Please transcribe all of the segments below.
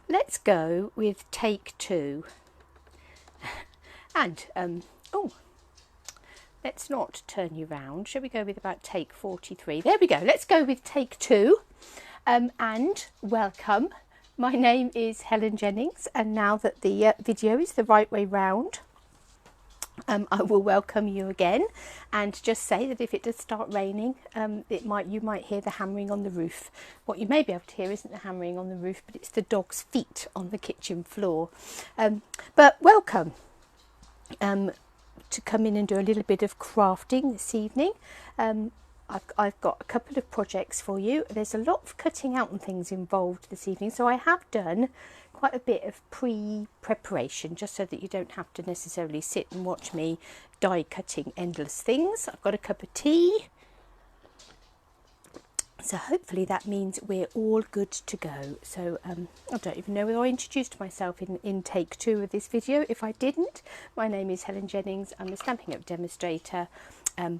let's go with take 2. And, oh, let's not turn you round. Shall we go with about take 43? There we go. Let's go with take 2. And welcome. My name is Helen Jennings, and now that the video is the right way round, I will welcome you again, and just say that if it does start raining, you might hear the hammering on the roof. What you may be able to hear isn't the hammering on the roof, but it's the dog's feet on the kitchen floor. But welcome to come in and do a little bit of crafting this evening. I've got a couple of projects for you. There's a lot of cutting out and things involved this evening, so I have done quite a bit of pre-preparation just so that you don't have to necessarily sit and watch me die cutting endless things. I've got a cup of tea, so hopefully that means we're all good to go. So I don't even know whether I introduced myself in take 2 of this video. If I didn't, my name is Helen Jennings. I'm a Stampin' Up demonstrator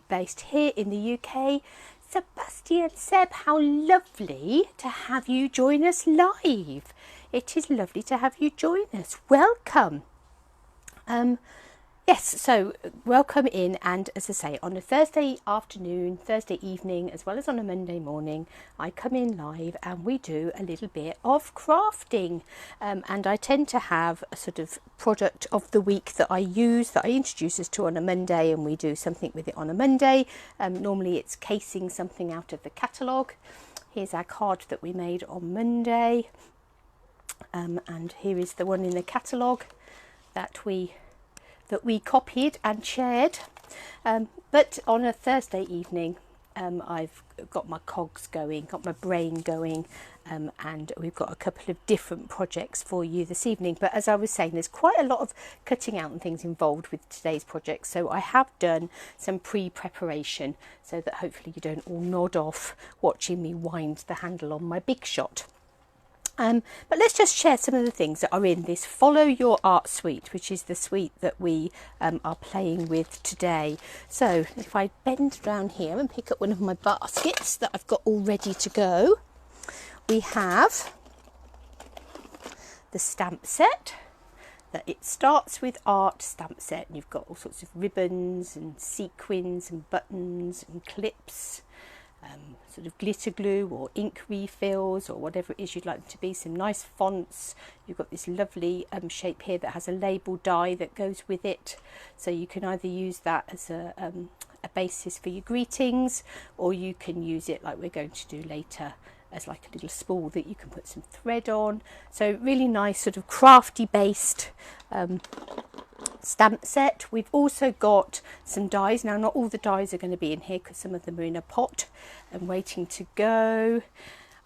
based here in the UK. Sebastian, Seb, how lovely to have you join us live. It is lovely to have you join us. Welcome. Yes, so welcome in, and as I say, on a Thursday afternoon, Thursday evening, as well as on a Monday morning, I come in live and we do a little bit of crafting. And I tend to have a sort of product of the week that I use, that I introduce us to on a Monday, and we do something with it on a Monday. Normally it's casing something out of the catalogue. Here's our card that we made on Monday. And here is the one in the catalogue that we copied and shared. But on a Thursday evening, I've got my cogs going, got my brain going, and we've got a couple of different projects for you this evening. But as I was saying, there's quite a lot of cutting out and things involved with today's project, so I have done some pre-preparation so that hopefully you don't all nod off watching me wind the handle on my Big Shot. But let's just share some of the things that are in this Follow Your Art suite, which is the suite that we are playing with today. So if I bend down here and pick up one of my baskets that I've got all ready to go, we have the stamp set. That it starts with art stamp set, and you've got all sorts of ribbons and sequins and buttons and clips. Sort of glitter glue or ink refills or whatever it is you'd like them to be, some nice fonts. You've got this lovely shape here that has a label die that goes with it, so you can either use that as a basis for your greetings, or you can use it like we're going to do later as like a little spool that you can put some thread on. So really nice sort of crafty based stamp set. We've also got some dies. Now not all the dies are going to be in here because some of them are in a pot and waiting to go.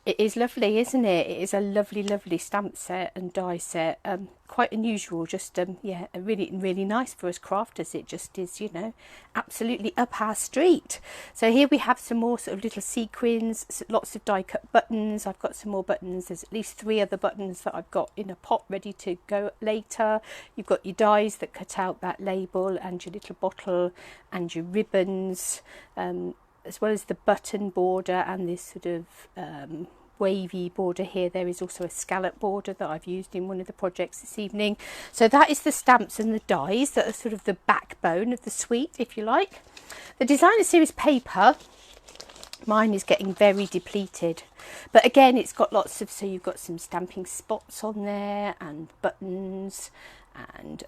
It is lovely, isn't it? It is a lovely stamp set and die set. Quite unusual, just yeah, really nice for us crafters. It just is, you know, absolutely up our street. So here we have some more sort of little sequins, lots of die cut buttons. I've got some more buttons. There's at least 3 other buttons that I've got in a pot ready to go later. You've got your dies that cut out that label and your little bottle and your ribbons, as well as the button border and this sort of wavy border here. There is also a scallop border that I've used in one of the projects this evening. So that is the stamps and the dies that are sort of the backbone of the suite, if you like. The designer series paper, mine is getting very depleted, but again it's got lots of, so you've got some stamping spots on there and buttons and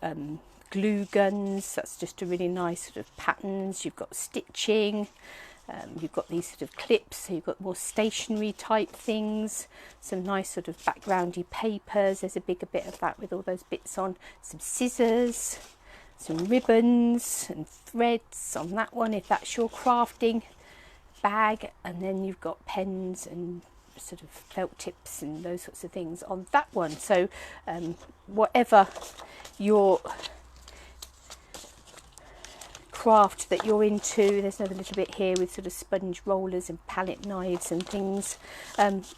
glue guns. That's just a really nice sort of patterns. You've got stitching. You've got these sort of clips, so you've got more stationery type things, some nice sort of backgroundy papers. There's a bigger bit of that with all those bits on, some scissors, some ribbons and threads on that one if that's your crafting bag, and then you've got pens and sort of felt tips and those sorts of things on that one. So whatever your craft that you're into, there's another little bit here with sort of sponge rollers and palette knives and things.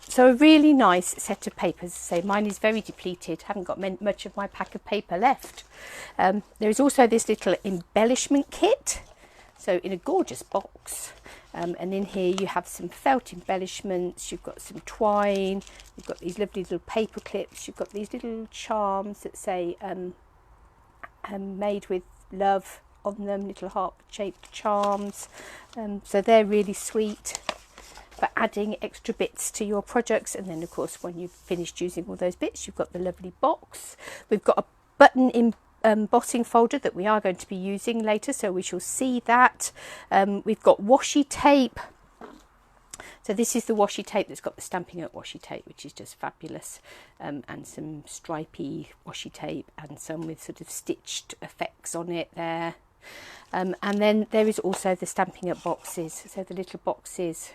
So a really nice set of papers. Say mine is very depleted, haven't got much of my pack of paper left. There is also this little embellishment kit, so in a gorgeous box, And in here you have some felt embellishments, you've got some twine, you've got these lovely little paper clips, you've got these little charms that say made with love on them, little heart-shaped charms. So they're really sweet for adding extra bits to your projects. And then of course when you've finished using all those bits, you've got the lovely box. We've got a button embossing folder that we are going to be using later, so we shall see that. We've got washi tape. So this is the washi tape that's got the Stampin' Up washi tape, which is just fabulous, and some stripy washi tape and some with sort of stitched effects on it there. And then there is also the Stampin' Up boxes, so the little boxes,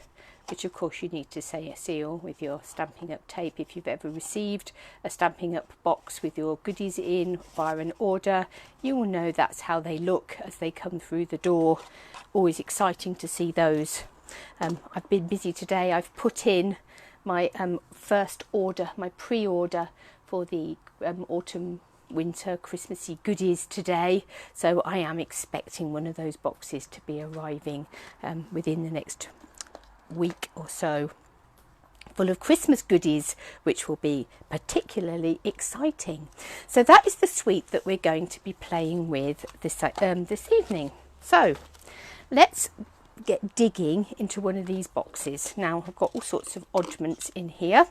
which of course you need to say a seal with your Stampin' Up tape. If you've ever received a Stampin' Up box with your goodies in via an order, you will know that's how they look as they come through the door. Always exciting to see those. I've been busy today. I've put in my first order, my pre-order for the autumn winter Christmassy goodies today, so I am expecting one of those boxes to be arriving within the next week or so, full of Christmas goodies, which will be particularly exciting. So that is the suite that we're going to be playing with this evening. So let's get digging into one of these boxes. Now I've got all sorts of oddments in here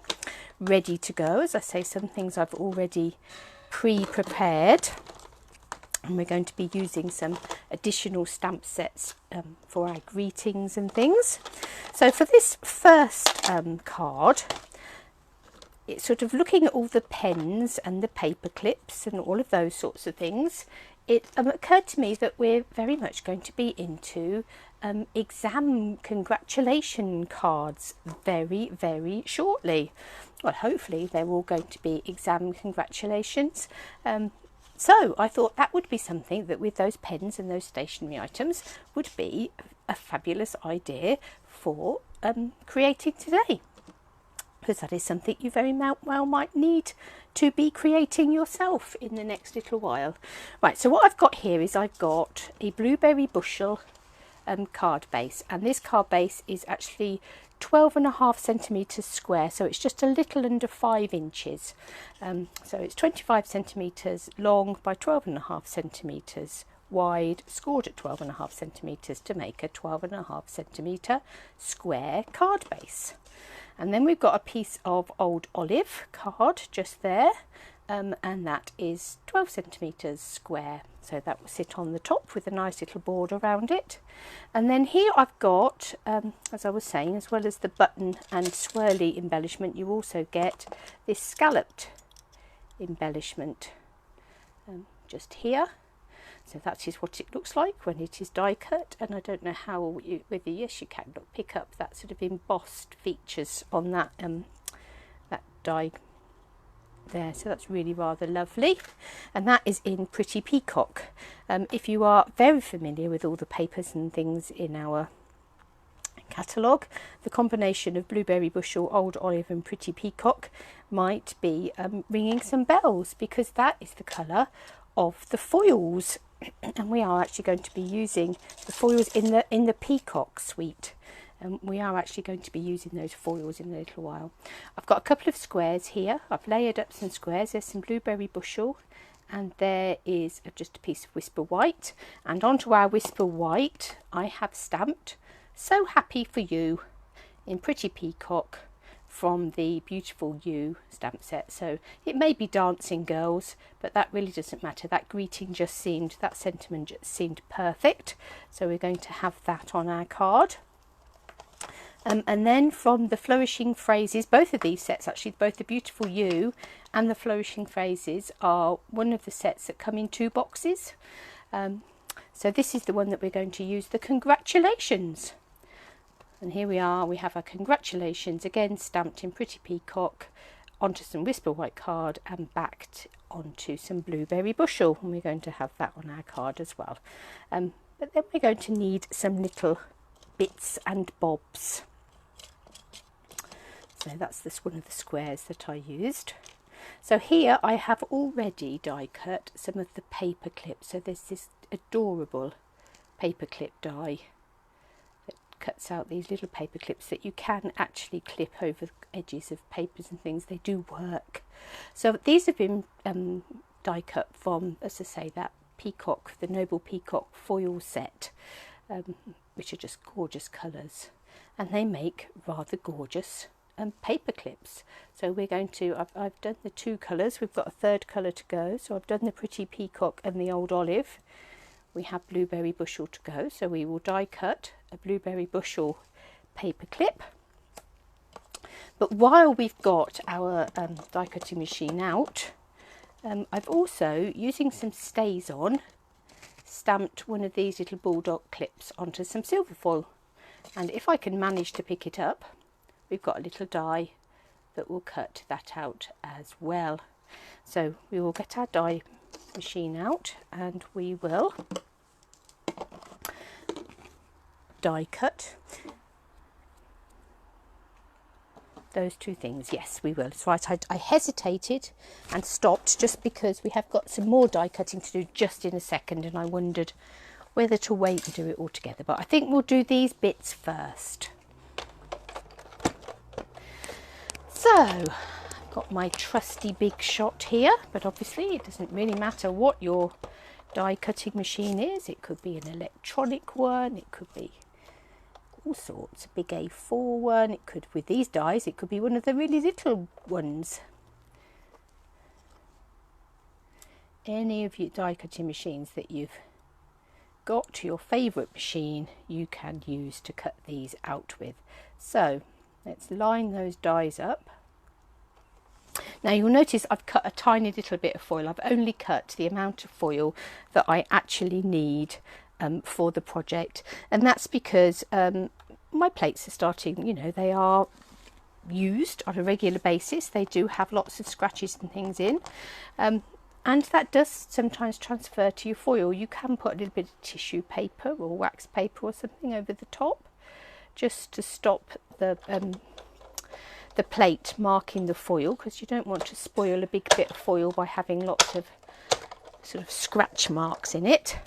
ready to go. As I say, some things I've already pre-prepared, and we're going to be using some additional stamp sets for our greetings and things. So for this first card, it's sort of looking at all the pens and the paper clips and all of those sorts of things. It occurred to me that we're very much going to be into exam congratulation cards very, very shortly. Well, hopefully they're all going to be exam congratulations. So I thought that would be something that with those pens and those stationery items would be a fabulous idea for creating today, because that is something you very well might need to be creating yourself in the next little while. Right, so what I've got here is I've got a blueberry bushel card base, and this card base is actually 12.5 centimeters square, so it's just a little under 5 inches. So it's 25 centimeters long by 12.5 centimeters wide, scored at 12.5 centimeters to make a 12.5 centimeter square card base. And then we've got a piece of old olive card just there, and that is 12 centimeters square. So that will sit on the top with a nice little border around it. And then here I've got, as I was saying, as well as the button and swirly embellishment, you also get this scalloped embellishment just here. So that is what it looks like when it is die cut, and I don't know how whether yes you can pick up that sort of embossed features on that that die there. So that's really rather lovely, and that is in Pretty Peacock. If you are very familiar with all the papers and things in our catalogue, the combination of Blueberry Bushel, Old Olive and Pretty Peacock might be ringing some bells, because that is the colour of the foils. And we are actually going to be using the foils in the Peacock suite. We are actually going to be using those foils in a little while. I've got a couple of squares here. I've layered up some squares. There's some Blueberry Bushel, and there is just a piece of Whisper White. And onto our Whisper White I have stamped So Happy for You in Pretty Peacock from the Beautiful You stamp set. So it may be Dancing Girls, but that really doesn't matter. That greeting just seemed, that sentiment just seemed perfect. So we're going to have that on our card. And then from the Flourishing Phrases, both of these sets actually, both the Beautiful You and the Flourishing Phrases are one of the sets that come in 2 boxes. So this is the one that we're going to use, the Congratulations. And here we are, we have our Congratulations, again stamped in Pretty Peacock, onto some Whisper White card and backed onto some Blueberry Bushel. And we're going to have that on our card as well. But then we're going to need some little bits and bobs. So that's this one of the squares that I used. So here I have already die cut some of the paper clips. So there's this adorable paper clip die that cuts out these little paper clips that you can actually clip over the edges of papers and things. They do work. So these have been die cut from, as I say, that peacock, the Noble Peacock foil set, which are just gorgeous colours, and they make rather gorgeous paper clips. So we're going to, I've done the 2 colours, we've got a 3rd colour to go. So I've done the pretty peacock and the old olive. We have blueberry bushel to go, so we will die cut a blueberry bushel paper clip. But while we've got our die cutting machine out, I've also, using some stays on, stamped one of these little bulldog clips onto some silver foil, and if I can manage to pick it up, we've got a little die that will cut that out as well. So we will get our die machine out and we will die cut those 2 things. Yes, we will. It's right, I hesitated and stopped just because we have got some more die cutting to do just in a second, and I wondered whether to wait and do it all together, but I think we'll do these bits first. So I've got my trusty big shot here, but obviously it doesn't really matter what your die cutting machine is. It could be an electronic one, it could be all sorts, a big A4 one, it could, with these dies, it could be one of the really little ones. Any of your die cutting machines that you've got, your favourite machine, you can use to cut these out with. So let's line those dies up. Now you'll notice I've cut a tiny little bit of foil. I've only cut the amount of foil that I actually need for the project, and that's because my plates are starting, you know, they are used on a regular basis. They do have lots of scratches and things in, and that does sometimes transfer to your foil. You can put a little bit of tissue paper or wax paper or something over the top just to stop the plate marking the foil, because you don't want to spoil a big bit of foil by having lots of sort of scratch marks in it.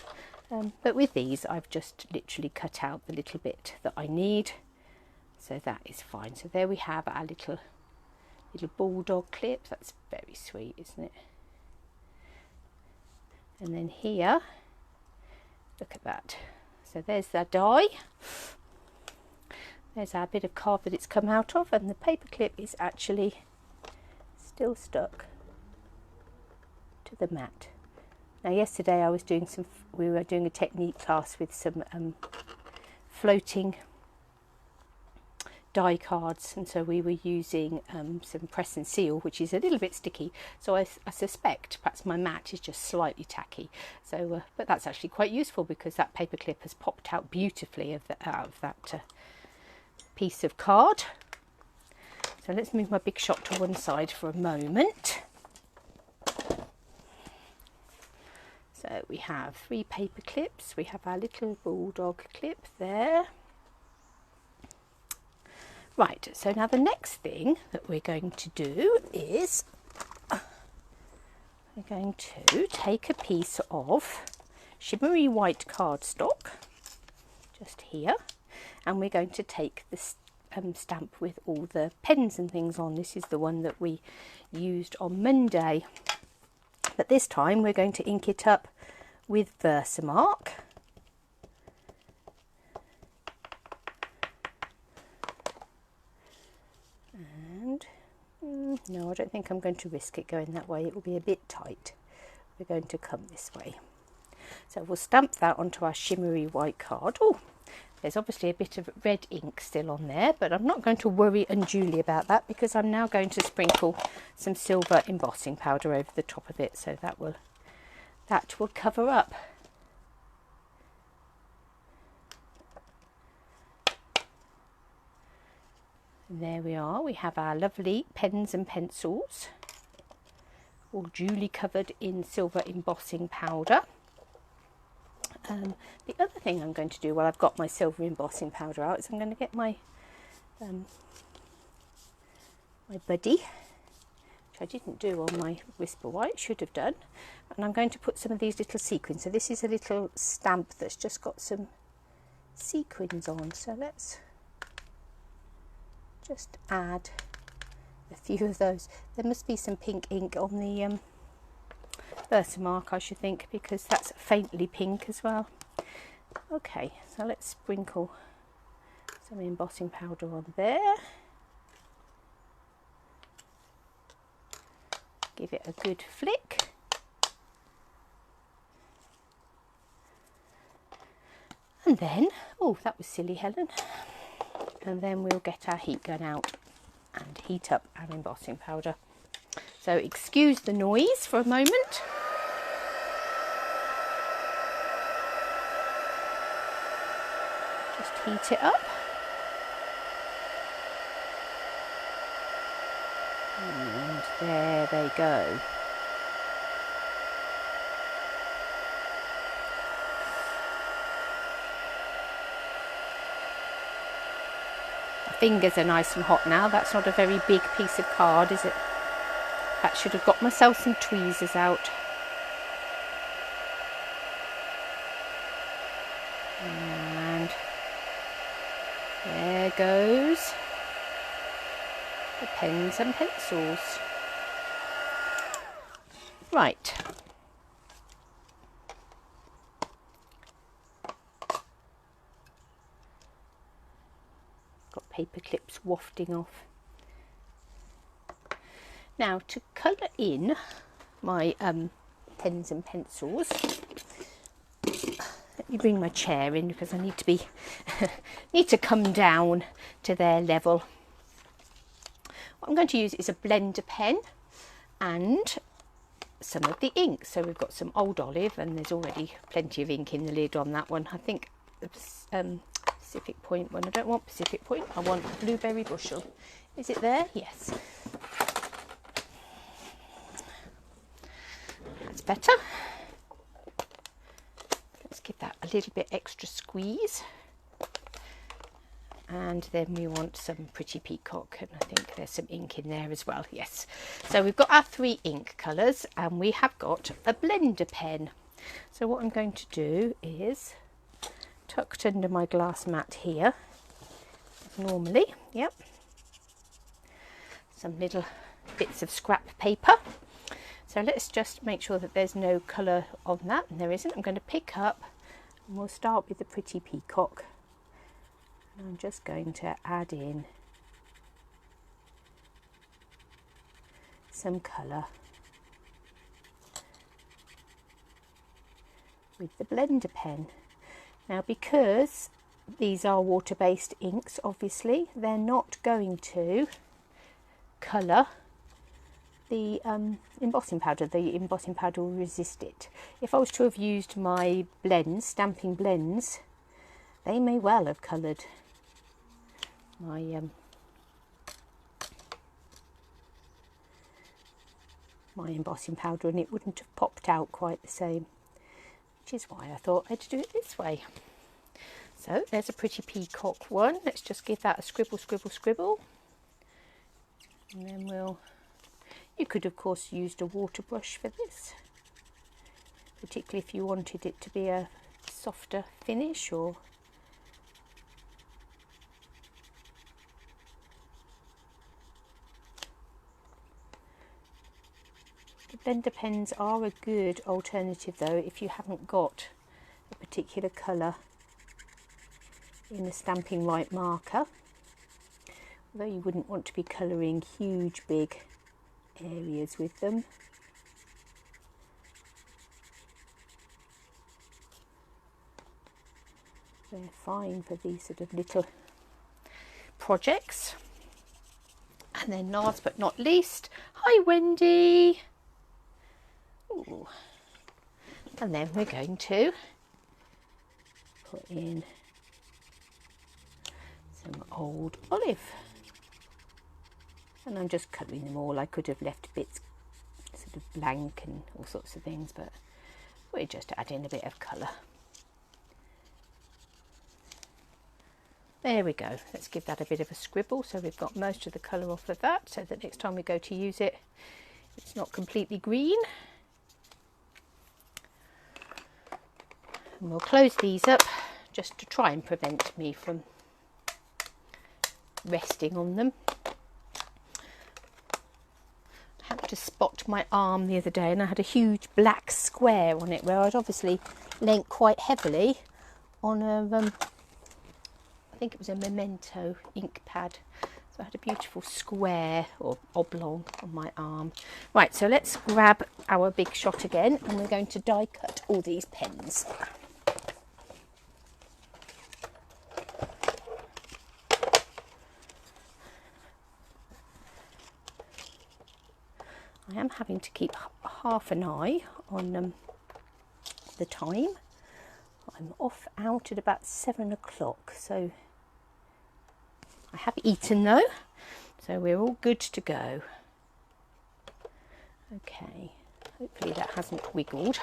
But with these I've just literally cut out the little bit that I need, so that is fine. So there we have our little bulldog clip. That's very sweet, isn't it? And then here, look at that. So there's the die. There's our bit of card that it's come out of, and the paper clip is actually still stuck to the mat. Now yesterday I was doing we were doing a technique class with some floating die cards, and so we were using some press and seal, which is a little bit sticky, so I suspect perhaps my mat is just slightly tacky. So but that's actually quite useful, because that paper clip has popped out beautifully out of that piece of card. So let's move my big shot to one side for a moment. So we have 3 paper clips. We have our little bulldog clip there. Right, so now the next thing that we're going to do is we're going to take a piece of shimmery white cardstock just here, and we're going to take this stamp with all the pens and things on. This is the one that we used on Monday, but this time we're going to ink it up with Versamark. And no, I don't think I'm going to risk it going that way. It will be a bit tight. We're going to come this way. So we'll stamp that onto our shimmery white card. Oh, there's obviously a bit of red ink still on there, but I'm not going to worry unduly about that, because I'm now going to sprinkle some silver embossing powder over the top of it, so that will cover up. And there we are. We have our lovely pens and pencils, all duly covered in silver embossing powder. The other thing I'm going to do while I've got my silver embossing powder out is I'm going to get my my buddy, which I didn't do on my Whisper White, should have done, and I'm going to put some of these little sequins. So this is a little stamp that's just got some sequins on. So let's just add a few of those. There must be some pink ink on the Versamark, I should think, because that's faintly pink as well. Okay, so let's sprinkle some embossing powder on there. Give it a good flick. And then, oh, that was silly, Helen. And then we'll get our heat gun out and heat up our embossing powder. So excuse the noise for a moment. Just heat it up. And there they go. My fingers are nice and hot now. That's not a very big piece of card, is it? That should have got myself some tweezers out. And there goes the pens and pencils. Right. Got paper clips wafting off. Now to colour in my pens and pencils, let me bring my chair in because I need to be need to come down to their level. What I'm going to use is a blender pen and some of the ink. So we've got some Old Olive, and there's already plenty of ink in the lid on that one. I think the Pacific Point one. I don't want Pacific Point, I want Blueberry Bushel. Is it there? Yes. That's better. Let's give that a little bit extra squeeze. And then we want some Pretty Peacock, and I think there's some ink in there as well. Yes. So we've got our 3 ink colours, and we have got a blender pen. So what I'm going to do is, tucked under my glass mat here, normally, yep, some little bits of scrap paper. So let's just make sure that there's no colour on that, and there isn't. I'm going to pick up, and we'll start with the Pretty Peacock. And I'm just going to add in some colour with the blender pen. Now, because these are water-based inks, obviously, they're not going to colour the embossing powder. The embossing powder will resist it. If I was to have used my blends, stamping blends, they may well have coloured my my embossing powder, and it wouldn't have popped out quite the same, which is why I thought I'd do it this way. So there's a Pretty Peacock one. Let's just give that a scribble, scribble, scribble, and then we'll, you could of course use a water brush for this, particularly if you wanted it to be a softer finish, or blender pens are a good alternative though if you haven't got a particular colour in the Stamping Right marker, although you wouldn't want to be colouring huge big areas with them. They're fine for these sort of little projects. And then last but not least, hi Wendy. Ooh. And then we're going to put in some Old Olive, and I'm just colouring them all. I could have left bits sort of blank and all sorts of things, but we're just adding a bit of colour. There we go. Let's give that a bit of a scribble so we've got most of the colour off of that, so that next time we go to use it, it's not completely green. And we'll close these up just to try and prevent me from resting on them. I had to spot my arm the other day and I had a huge black square on it where I'd obviously leant quite heavily on a, I think it was a Memento ink pad. So I had a beautiful square or oblong on my arm. Right, so let's grab our big shot again and we're going to die cut all these pens. I am having to keep half an eye on the time. I'm off out at about 7 o'clock, so I have eaten though, so we're all good to go. Okay, hopefully that hasn't wiggled.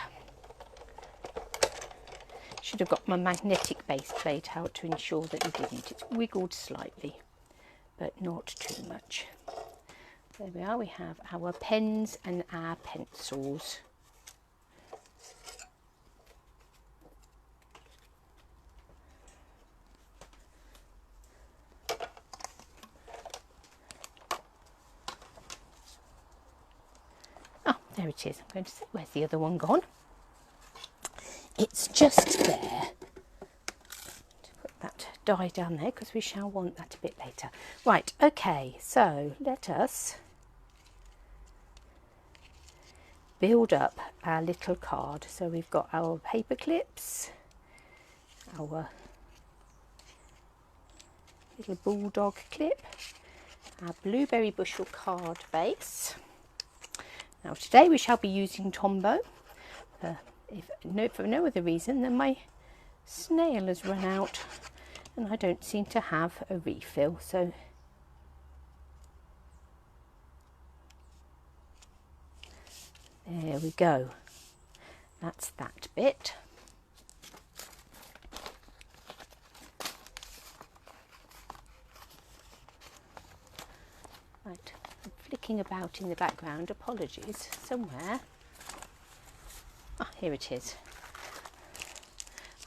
Should have got my magnetic base plate out to ensure that it didn't. It's wiggled slightly, but not too much. There we are, we have our pens and our pencils. Oh, there it is. I'm going to say, where's the other one gone? It's just there. To put that die down there because we shall want that a bit later. Right, okay, so let us build up our little card. So we've got our paper clips, our little bulldog clip, our blueberry bushel card base. Now today we shall be using Tombow, for no other reason than my snail has run out and I don't seem to have a refill, so there we go. That's that bit. Right, I'm flicking about in the background, apologies, somewhere. Ah, here it is.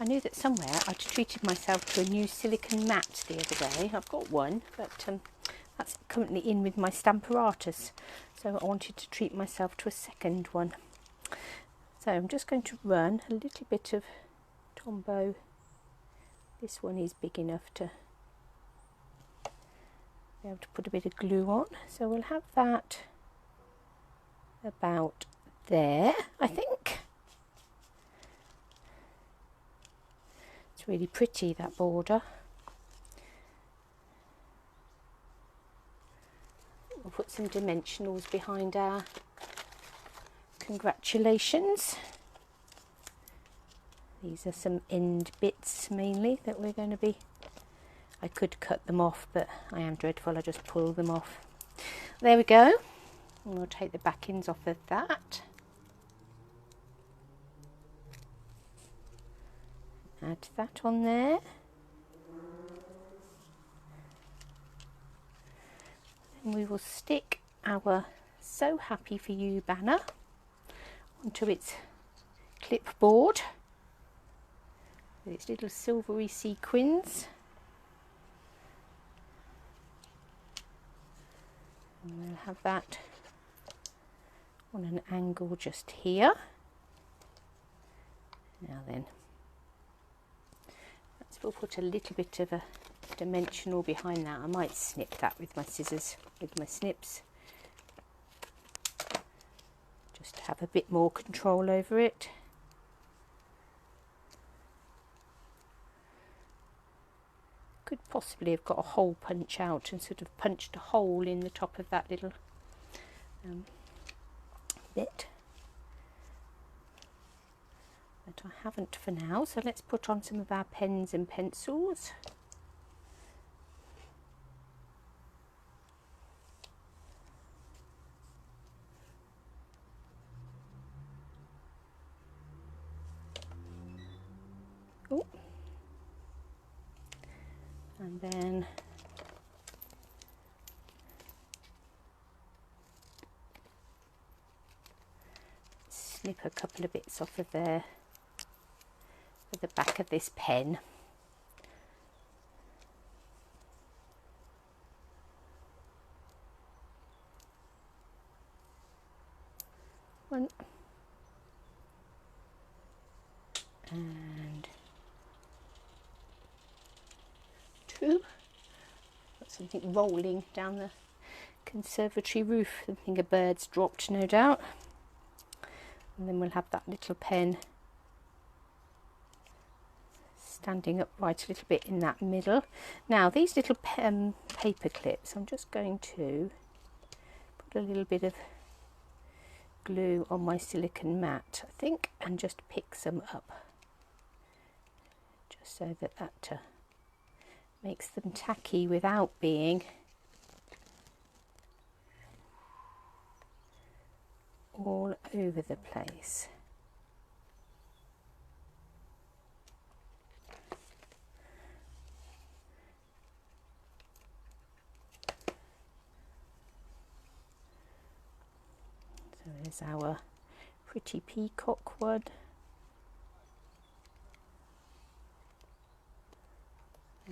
I knew that somewhere I'd treated myself to a new silicone mat the other day. I've got one, but that's currently in with my Stamparatus, so I wanted to treat myself to a second one. So I'm just going to run a little bit of Tombow. This one is big enough to be able to put a bit of glue on, so we'll have that about there, I think. It's really pretty, that border. We'll put some dimensionals behind our congratulations. These are some end bits mainly that we're going to be, I could cut them off, but I am dreadful, I just pull them off. There we go. And we'll take the backings off of that. Add that on there. And we will stick our So Happy For You banner onto its clipboard with its little silvery sequins. And we'll have that on an angle just here. Now then, we'll put a little bit of a dimensional behind that. I might snip that with my scissors, with my snips, just to have a bit more control over it. Could possibly have got a hole punch out and sort of punched a hole in the top of that little bit. But I haven't for now, so let's put on some of our pens and pencils. Oh. And then snip a couple of bits off of there. The back of this pen. one. And 2. Got something rolling down the conservatory roof. I think a bird's dropped, no doubt. And then we'll have that little pen standing upright a little bit in that middle. Now these little paper clips, I'm just going to put a little bit of glue on my silicone mat, I think, and just pick some up, just so that that makes them tacky without being all over the place. So there's our pretty peacock one.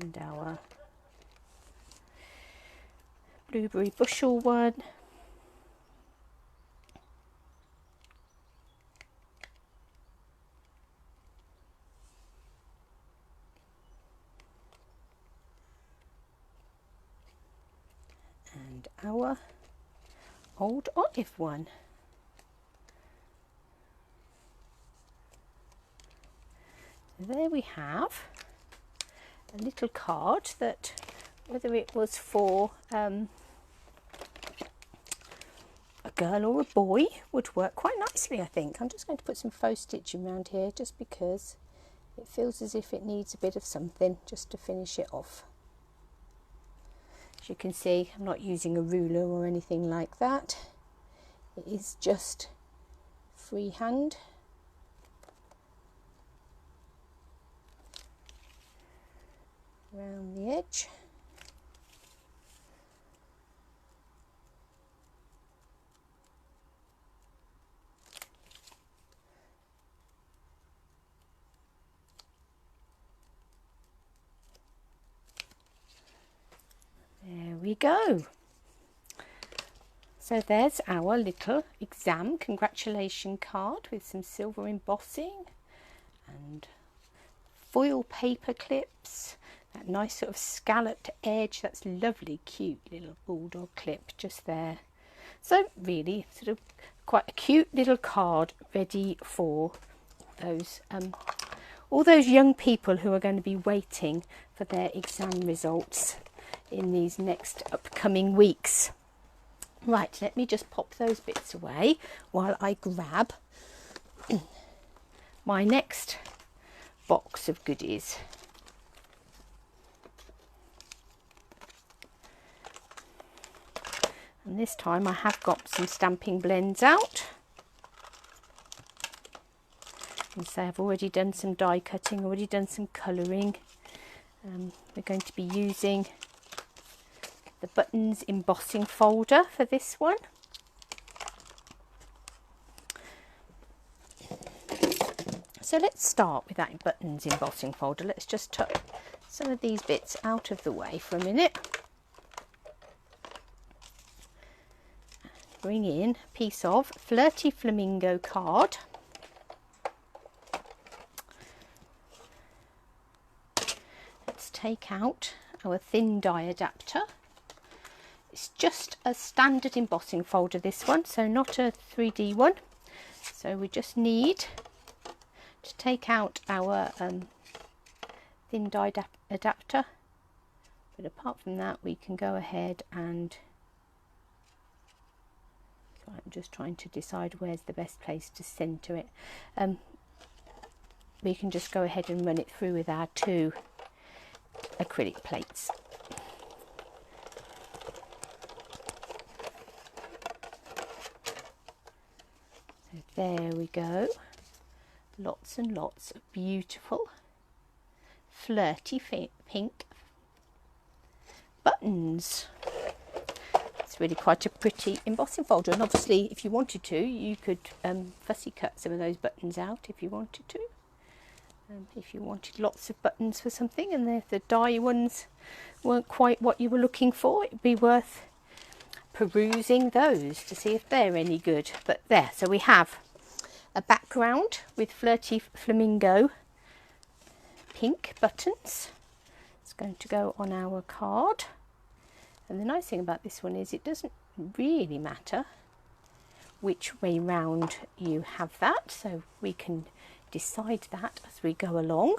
And our blueberry bushel one. And our old olive one. So there we have a little card that, whether it was for a girl or a boy, would work quite nicely, I think. I'm just going to put some faux stitching around here just because it feels as if it needs a bit of something just to finish it off. As you can see, I'm not using a ruler or anything like that. It is just freehand. Around the edge. There we go. So there's our little exam congratulation card with some silver embossing and foil paper clips, that nice sort of scalloped edge. That's lovely, cute little bulldog clip just there. So really sort of quite a cute little card ready for all those young people who are going to be waiting for their exam results in these next upcoming weeks. Right, let me just pop those bits away while I grab my next box of goodies. And this time I have got some stamping blends out. And so I've already done some die cutting, already done some colouring. We're going to be using the buttons embossing folder for this one. So let's start with that buttons embossing folder. Let's just tuck some of these bits out of the way for a minute. Bring in a piece of Flirty Flamingo card. Let's take out our thin die adapter. It's just a standard embossing folder, this one, so not a 3D one. So we just need to take out our thin die adapter. But apart from that, we can go ahead and... So I'm just trying to decide where's the best place to centre it. We can just go ahead and run it through with our 2 acrylic plates. So there we go. Lots and lots of beautiful flirty pink buttons. It's really quite a pretty embossing folder, and obviously if you wanted to, you could fussy cut some of those buttons out if you wanted to. If you wanted lots of buttons for something and the die ones weren't quite what you were looking for, it'd be worth perusing those to see if they're any good. But there, so we have a background with Flirty Flamingo pink buttons. It's going to go on our card. And the nice thing about this one is it doesn't really matter which way round you have that, so we can decide that as we go along.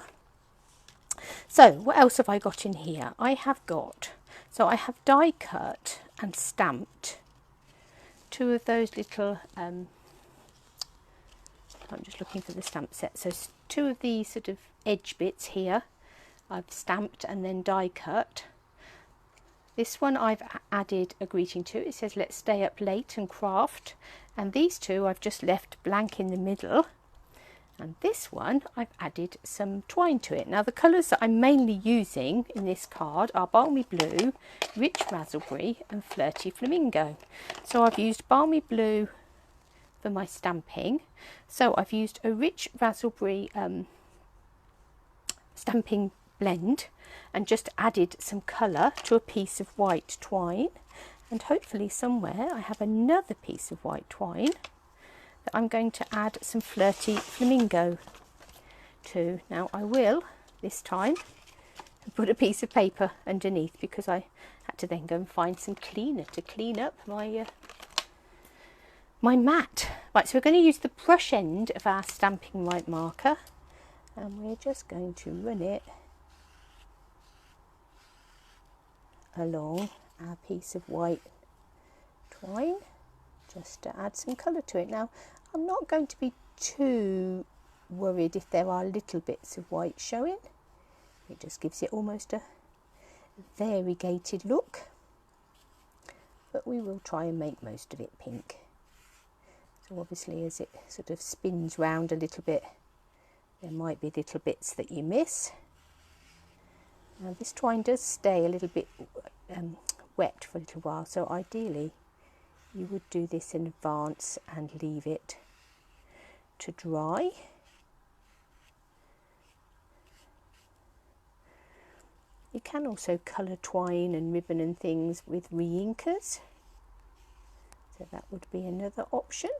So what else have I got in here? I have die cut and stamped two of those little I'm just looking for the stamp set, so two of these sort of edge bits here I've stamped and then die cut. This one I've added a greeting to. It says let's stay up late and craft, and these two I've just left blank in the middle, and this one I've added some twine to it. Now the colours that I'm mainly using in this card are Balmy Blue, Rich Raspberry and Flirty Flamingo. So I've used Balmy Blue for my stamping, so I've used a Rich Raspberry stamping blend and just added some colour to a piece of white twine, and hopefully somewhere I have another piece of white twine that I'm going to add some Flirty Flamingo to. Now I will this time put a piece of paper underneath because I had to then go and find some cleaner to clean up my my mat. Right, so we're going to use the brush end of our stamping white marker, and we're just going to run it along our piece of white twine just to add some colour to it. Now I'm not going to be too worried if there are little bits of white showing. It just gives it almost a variegated look, but we will try and make most of it pink. So obviously as it sort of spins round a little bit, there might be little bits that you miss. Now this twine does stay a little bit wet for a little while, so ideally you would do this in advance and leave it to dry. You can also colour twine and ribbon and things with re-inkers, so that would be another option,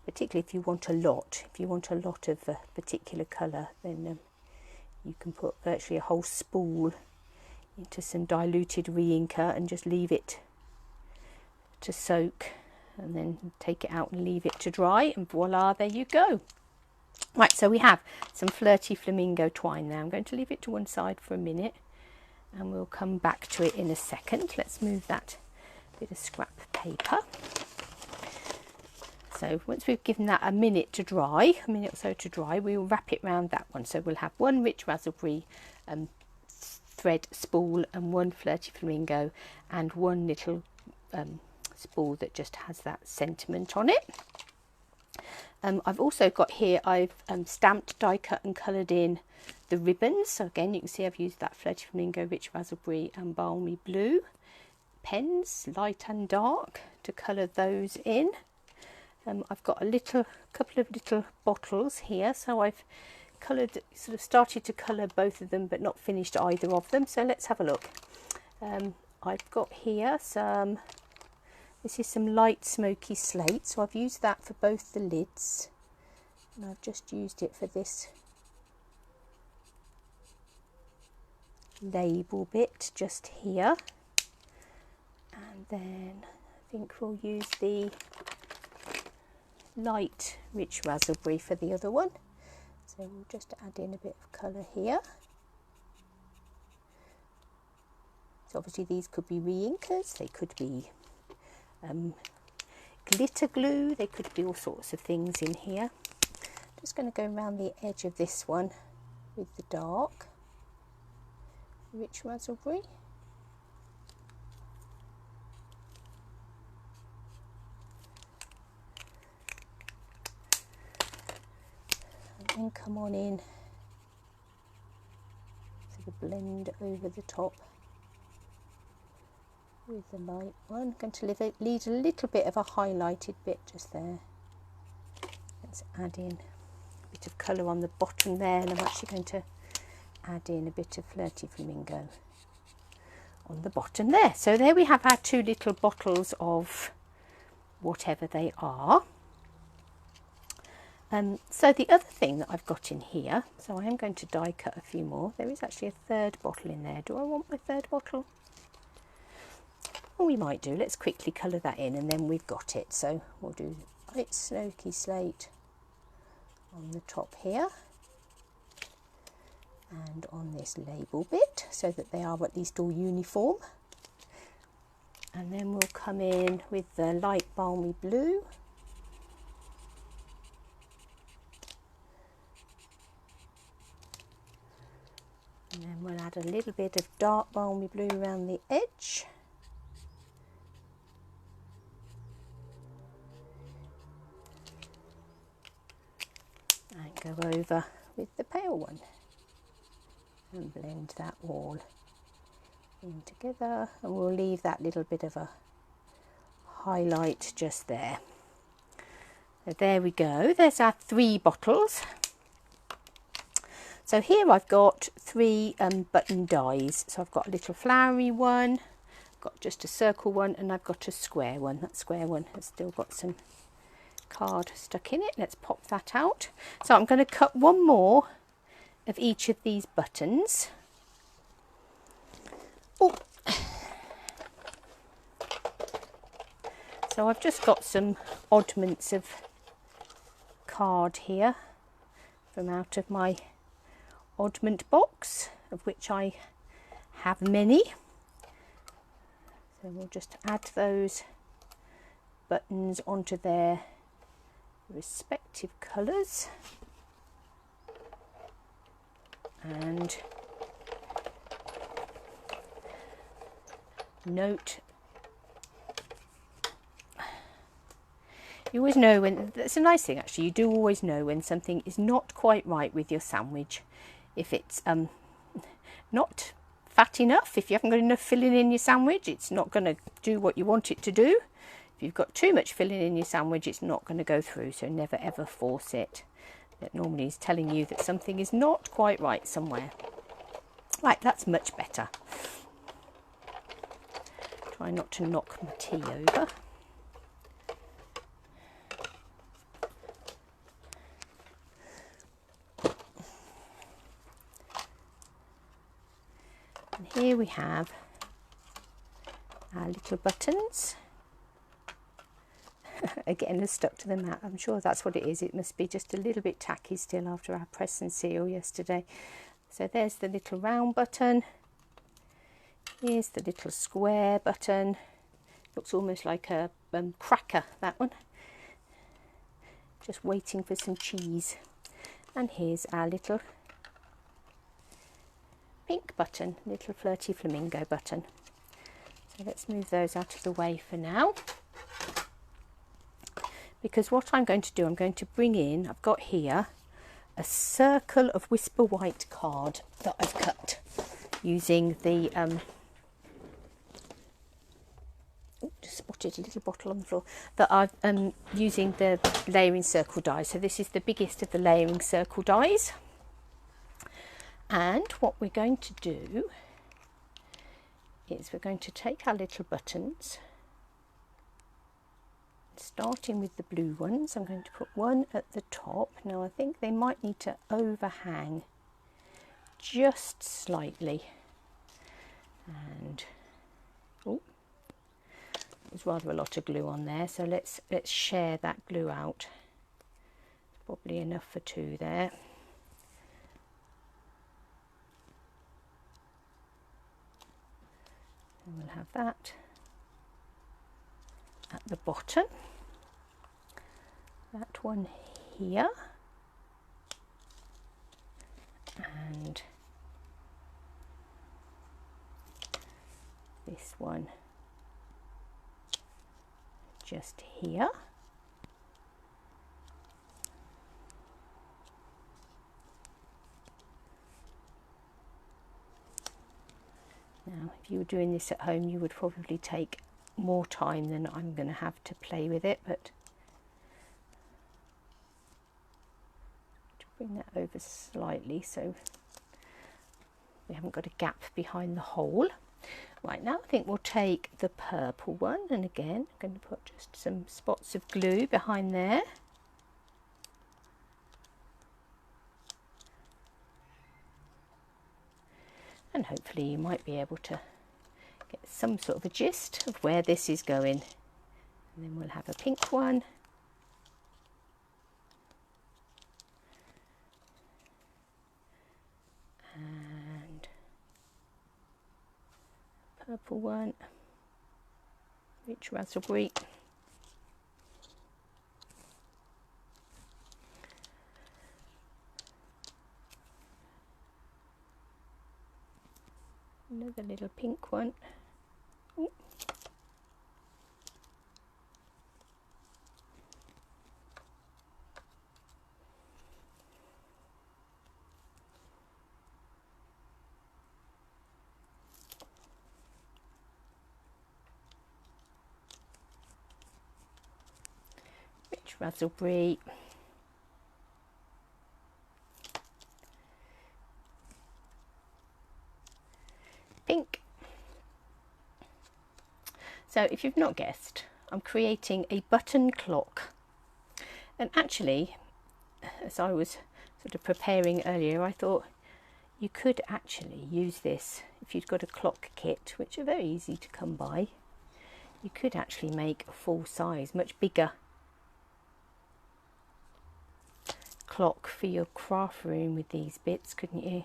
particularly if you want a lot. If you want a lot of a particular colour, then you can put virtually a whole spool into some diluted re-inker and just leave it to soak, and then take it out and leave it to dry, and voila, there you go. Right, so we have some Flirty Flamingo twine now. I'm going to leave it to one side for a minute and we'll come back to it in a second. Let's move that bit of scrap paper. So once we've given that a minute to dry, a minute or so to dry, we will wrap it around that one. So we'll have one Rich Raspberry thread spool and one Flirty Flamingo and one little spool that just has that sentiment on it. I've also got here, I've stamped, die cut and coloured in the ribbons. So again, you can see I've used that Flirty Flamingo, Rich Raspberry and Balmy Blue pens, light and dark, to colour those in. I've got a couple of little bottles here, so I've coloured, sort of started to colour both of them but not finished either of them. So let's have a look. I've got here this is some light smoky slate, so I've used that for both the lids, and I've just used it for this label bit just here, and then I think we'll use the light Rich Raspberry for the other one, so we'll just add in a bit of colour here. So obviously these could be re-inkers, they could be glitter glue, they could be all sorts of things in here. Just going to go around the edge of this one with the dark Rich Raspberry. And then come on in, sort of blend over the top with the light one. I'm going to leave a little bit of a highlighted bit just there. Let's add in a bit of colour on the bottom there, and I'm actually going to add in a bit of Flirty Flamingo on the bottom there. So there we have our 2 little bottles of whatever they are. So the other thing that I've got in here, so I am going to die cut a few more. There is actually a 3rd bottle in there. Do I want my 3rd bottle? Well, we might do. Let's quickly colour that in and then we've got it. So we'll do light smoky slate on the top here and on this label bit, so that they are at least all uniform. And then we'll come in with the light balmy blue. And then we'll add a little bit of dark balmy blue around the edge. And go over with the pale one. And blend that all in together. And we'll leave that little bit of a highlight just there. So there we go. There's our 3 bottles. So here I've got 3 button dies. So I've got a little flowery one, I've got just a circle one, and I've got a square one. That square one has still got some card stuck in it. Let's pop that out. So I'm going to cut 1 more of each of these buttons. Oh. So I've just got some oddments of card here from out of my oddment box, of which I have many. So we'll just add those buttons onto their respective colours, and note, you always know when, that's a nice thing actually, you do always know when something is not quite right with your sandwich. If it's not fat enough, if you haven't got enough filling in your sandwich, it's not going to do what you want it to do. If you've got too much filling in your sandwich, it's not going to go through, so never ever force it. That normally is telling you that something is not quite right somewhere. Right, that's much better. Try not to knock my tea over. And here we have our little buttons. Again, has stuck to the mat. I'm sure that's what it is. It must be just a little bit tacky still after our press and seal yesterday. So there's the little round button. Here's the little square button. Looks almost like a cracker, that one. Just waiting for some cheese. And here's our little pink button, little flirty flamingo button. So let's move those out of the way for now. Because what I'm going to do, I'm going to bring in, I've got here a circle of Whisper White card that I've cut using the, just spotted a little bottle on the floor, that I've using the layering circle dies. So this is the biggest of the layering circle dies. And what we're going to do is we're going to take our little buttons, starting with the blue ones. I'm going to put one at the top. Now I think they might need to overhang just slightly. And oh, there's rather a lot of glue on there, so let's share that glue out. Probably enough for 2 there. And we'll have that at the bottom, that one here, and this one just here. Now, if you were doing this at home, you would probably take more time than I'm going to have to play with it, but to bring that over slightly so we haven't got a gap behind the hole. Right, now I think we'll take the purple one, and again I'm going to put just some spots of glue behind there. And hopefully you might be able to get some sort of a gist of where this is going. And then we'll have a pink one. And purple one. Rich raspberry. Another little pink one. Ooh. Rich raspberry. Pink. So if you've not guessed, I'm creating a button clock. And actually, as I was sort of preparing earlier, I thought you could actually use this if you've got a clock kit, which are very easy to come by. You could actually make a full size, much bigger clock for your craft room with these bits, couldn't you?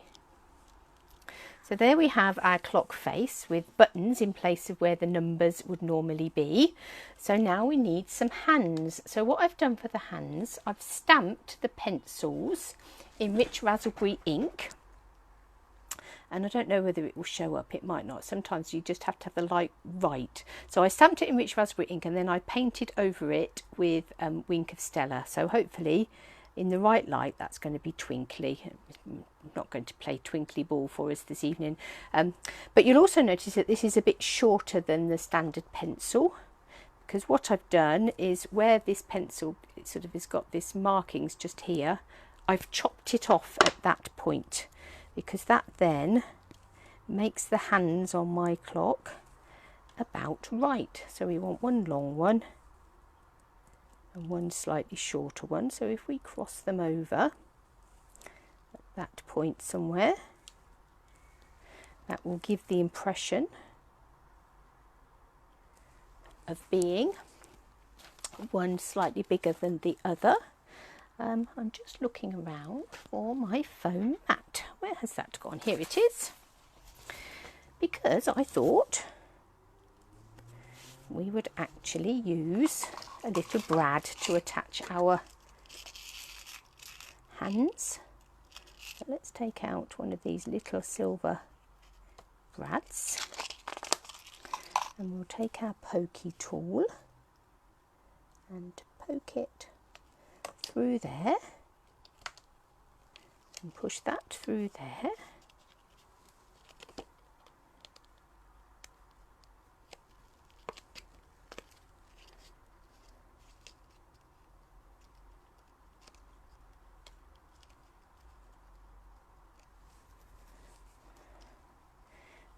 So there we have our clock face with buttons in place of where the numbers would normally be. So now we need some hands. So what I've done for the hands, I've stamped the pencils in rich raspberry ink. And I don't know whether it will show up, it might not. Sometimes you just have to have the light right. So I stamped it in rich raspberry ink and then I painted over it with Wink of Stella. So hopefully in the right light that's going to be twinkly. I'm not going to play twinkly ball for us this evening. But you'll also notice that this is a bit shorter than the standard pencil, because what I've done is where this pencil it sort of has got this markings just here, I've chopped it off at that point, because that then makes the hands on my clock about right. So we want one long one and one slightly shorter one. So if we cross them over at that point somewhere, that will give the impression of being one slightly bigger than the other. I'm just looking around for my foam mat. Where has that gone? Here it is. Because I thought we would actually use a little brad to attach our hands. So let's take out one of these little silver brads and we'll take our pokey tool and poke it through there and push that through there.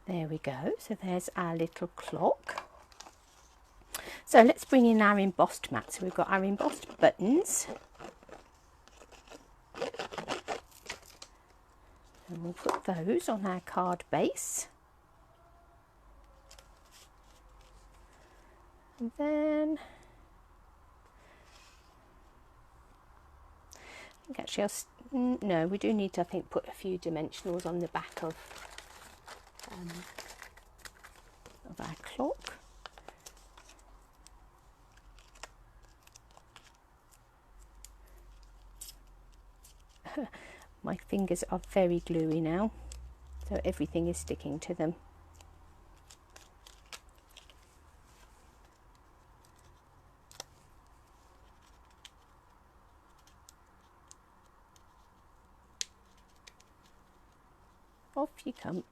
There we go, so there's our little clock. So let's bring in our embossed mat. So we've got our embossed buttons. And we'll put those on our card base. And then I think actually no, we do need to, I think, put a few dimensionals on the back of our clock. My fingers are very gluey now, so everything is sticking to them. Off you come.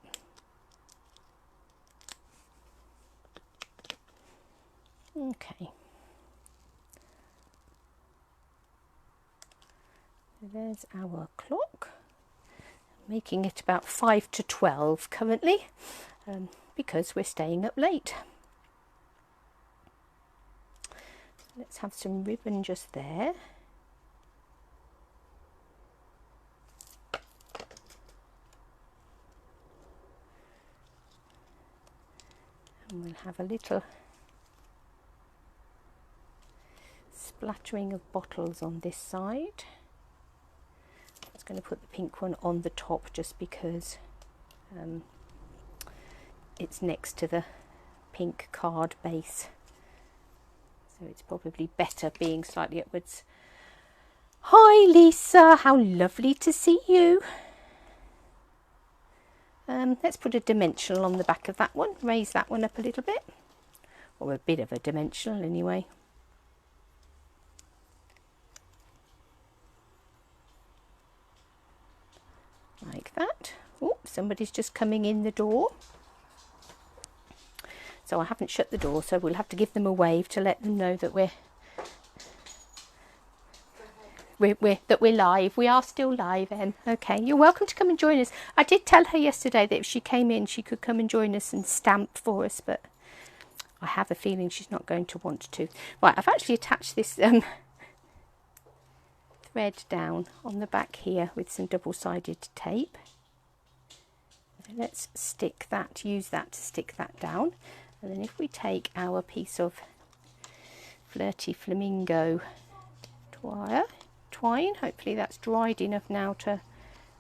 Okay. There's our clock. Making it about 5 to 12 currently, because we're staying up late. Let's have some ribbon just there. And we'll have a little splattering of bottles on this side. I was going to put the pink one on the top just because it's next to the pink card base, so it's probably better being slightly upwards. Hi Lisa, how lovely to see you. Let's put a dimensional on the back of that one, raise that one up a little bit, or a bit of a dimensional anyway. Like that. Oh, somebody's just coming in the door. So I haven't shut the door, so we'll have to give them a wave to let them know that we're live. We are still live, Em. Okay, you're welcome to come and join us. I did tell her yesterday that if she came in, she could come and join us and stamp for us, but I have a feeling she's not going to want to. Right, I've actually attached this thread down on the back here with some double-sided tape. So let's stick that, use that to stick that down. And then if we take our piece of Flirty Flamingo twine, hopefully that's dried enough now to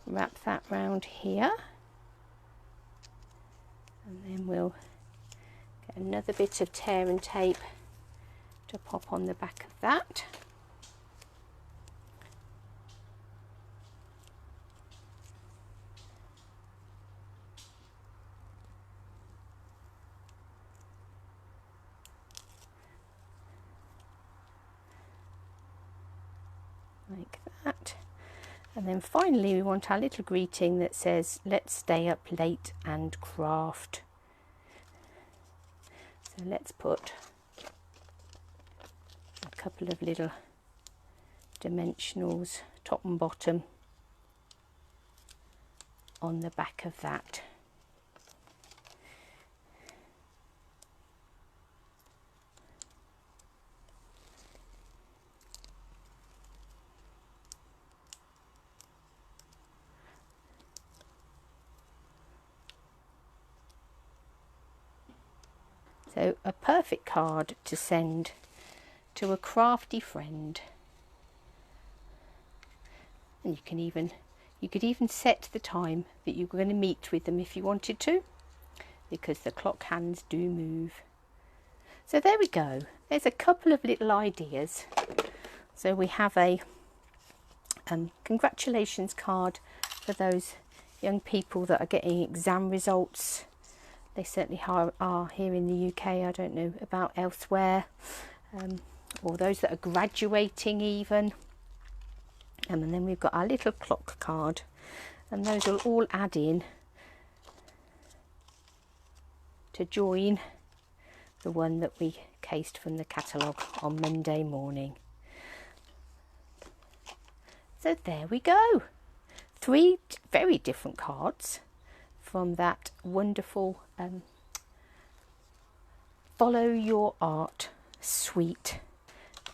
wrap that round here. And then we'll get another bit of tear and tape to pop on the back of that. Like that. And then finally we want our little greeting that says, let's stay up late and craft. So let's put a couple of little dimensionals, top and bottom, on the back of that. So a perfect card to send to a crafty friend. And you could even set the time that you were going to meet with them if you wanted to, because the clock hands do move. So there we go. There's a couple of little ideas. So we have a congratulations card for those young people that are getting exam results. They certainly are here in the UK. I don't know about elsewhere, or those that are graduating even. And then we've got our little clock card, and those will all add in to join the one that we cased from the catalogue on Monday morning. So there we go. 3 very different cards from that wonderful Follow Your Art suite.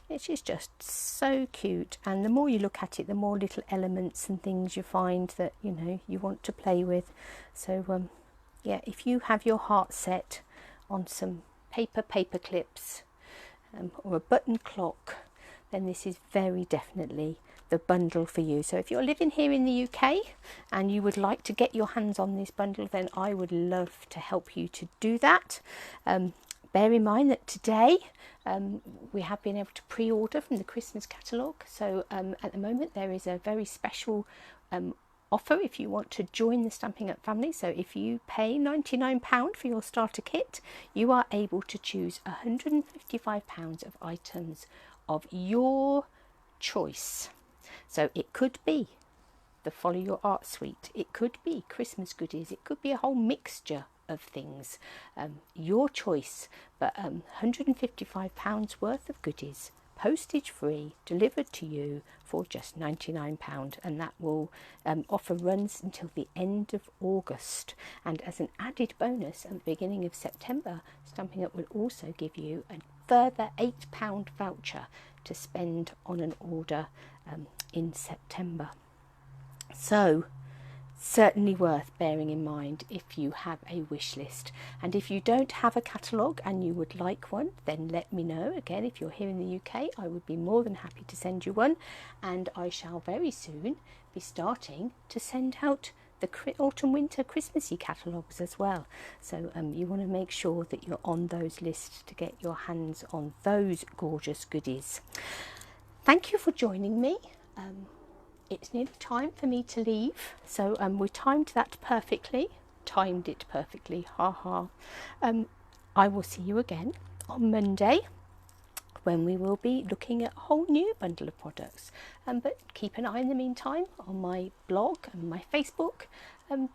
It is just so cute, and the more you look at it, the more little elements and things you find that you want to play with. So yeah, if you have your heart set on some paper clips or a button clock, then this is very definitely the bundle for you. So if you're living here in the UK and you would like to get your hands on this bundle, then I would love to help you to do that. Bear in mind that today we have been able to pre-order from the Christmas catalogue. So at the moment there is a very special offer if you want to join the Stampin' Up family. So if you pay £99 for your starter kit, you are able to choose £155 of items of your choice. So it could be the Follow Your Art suite, it could be Christmas goodies, it could be a whole mixture of things, your choice, but £155 worth of goodies postage free, delivered to you for just £99, and that will offer runs until the end of August. And as an added bonus, at the beginning of September, Stampin' Up will also give you a further £8 voucher to spend on an order in September. So certainly worth bearing in mind if you have a wish list. And if you don't have a catalogue and you would like one, then let me know. Again, if you're here in the UK, I would be more than happy to send you one, and I shall very soon be starting to send out the autumn winter Christmassy catalogues as well. So you want to make sure that you're on those lists to get your hands on those gorgeous goodies. Thank you for joining me. It's nearly time for me to leave, so we timed it perfectly, ha ha. I will see you again on Monday, when we will be looking at a whole new bundle of products. But keep an eye in the meantime on my blog and my Facebook,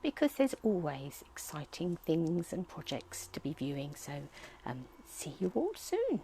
because there's always exciting things and projects to be viewing. So see you all soon.